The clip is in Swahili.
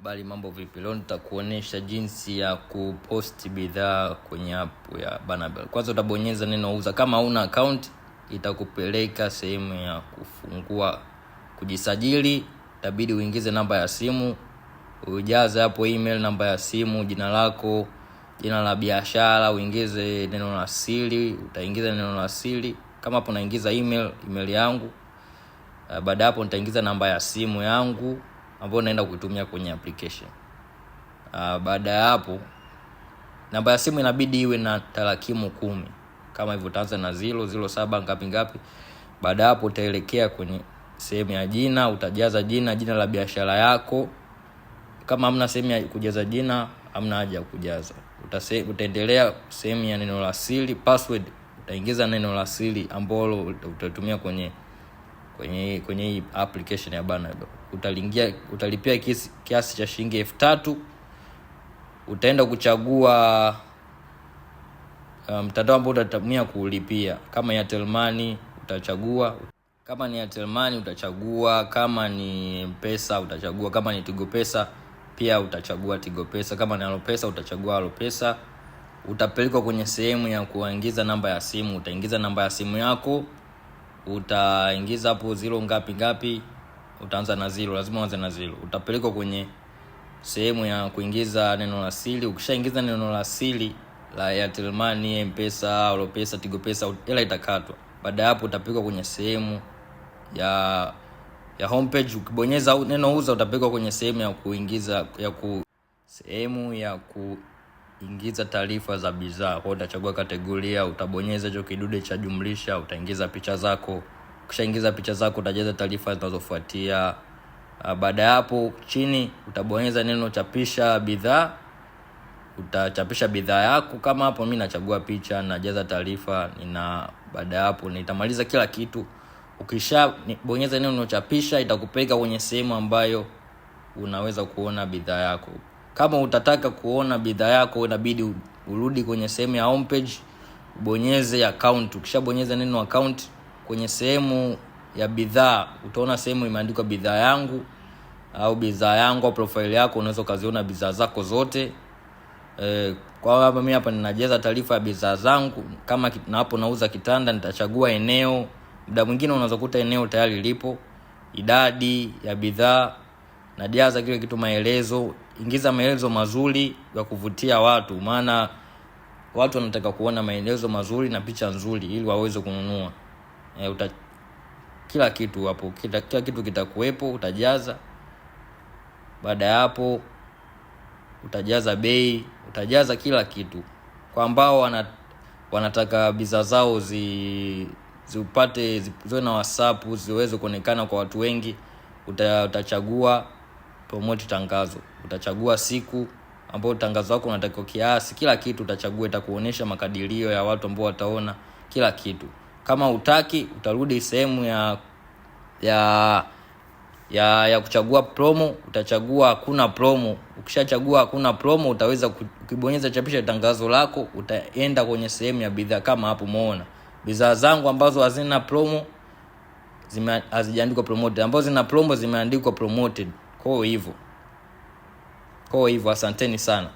Bali mambo vipi? Leo nitakuonesha jinsi ya kupost bidhaa kwenye app ya Banabel. Kwanza utabonyeza neno uza. Kama una account itakupeleka sehemu ya kufungua kujisajili. Itabidi uingize namba ya simu, ujaze hapo email, namba ya simu, jina lako, jina la biashara, uingize neno la siri, utaingiza neno la siri. Kama hapo naingiza email yangu. Baada hapo nitaingiza namba ya simu yangu ambayo naenda kuitumia kwenye application. Baada ya hapo namba ya simu inabidi iwe na tarakimu 10. Kama hivyo utaanza na 007 ngapi. Baada hapo utaelekea kwenye sehemu ya jina, utajaza jina la biashara yako. Kama hamna sehemu ya kujaza jina, hamna haja ya kujaza. Utaendelea sehemu ya neno la siri, password, utaingiza neno la siri ambalo utatumia kwenye hii application ya Banabel. Utalipia kiasi cha shilingi 3000. Utaenda kuchagua mtandao ambao utatumia kulipia. Kama ni Airtel Money utachagua, kama ni Airtel Money utachagua, kama ni M-Pesa utachagua, kama ni Tigo Pesa pia utachagua Tigo Pesa, kama ni Alopesa utachagua Alopesa. Utapelekwa kwenye sehemu ya kuingiza namba ya simu. Utaingiza namba ya simu yako, utaingiza hapo 0 ngapi, utaanza na 0, lazima uanze na 0. Utapelekwa kwenye sehemu ya kuingiza neno la siri. Ukishaingiza neno la siri la Airtel Money, M-Pesa, Alopesa, Tigo Pesa, hela itakatwa. Baada hapo utapelekwa kwenye sehemu ya homepage. Ukibonyeza neno uza utapelekwa kwenye sehemu ya kuingiza taarifa za bidhaa. Kwa utachagua kategoria, utabonyeza hicho kidude cha jumlisha, utaingiza picha zako. Ukishaingiza picha zako utajaza taarifa zinazofuatia. Baada hapo chini utabonyeza neno chapisha bidhaa. Utachapisha bidhaa yako. Kama hapo mimi nachagua picha, najaza taarifa, baada hapo nitamaliza kila kitu. Ukishabonyeza neno chapisha itakupeleka kwenye sehemu ambayo unaweza kuona bidhaa yako. Kama utataka kuona bidhaa yako inabidi urudi kwenye sehemu ya homepage, ubonyeze account. Ukishabonyeza neno account, kwenye sehemu ya bidhaa utaona sehemu imeandikwa bidhaa yangu au profile yako. Unaweza kuziona bidhaa zako zote. Kwa hapa mimi hapa ninajaza taarifa ya bidhaa zangu. Kama na hapo nauza kitanda, nitachagua eneo. Muda mwingine unaweza kukuta eneo tayari lipo. Idadi ya bidhaa, najaza kile kitu maelezo. Ingiza maelezo mazuri ya kuvutia watu, maana watu wanataka kuona maelezo mazuri na picha nzuri ili waweze kununua. Kila kitu hapo, kila kitu kitakuwepo, utajaza. Baada ya hapo utajaza bei, utajaza kila kitu. Kwa ambao wanataka bidhaa zao ziupate ziwe na WhatsApp, ziweze kuonekana kwa watu wengi, utachagua promote tangazo. Utachagua siku ambayo tangazo lako unataka kiasi, kila kitu utachagua, itakuonesha makadirio ya watu ambao wataona kila kitu. Kama utaki utarudi sehemu ya kuchagua promo, utachagua hakuna promo. Ukishachagua hakuna promo, utaweza ukibonyeza chapisha tangazo lako, utaenda kwenye sehemu ya bidhaa. Kama hapo umeona bidhaa zangu ambazo hazina promo hazijaandikwa promoted, ambazo zina promo zimeandikwa promoted. Kwa hivyo asanteni sana.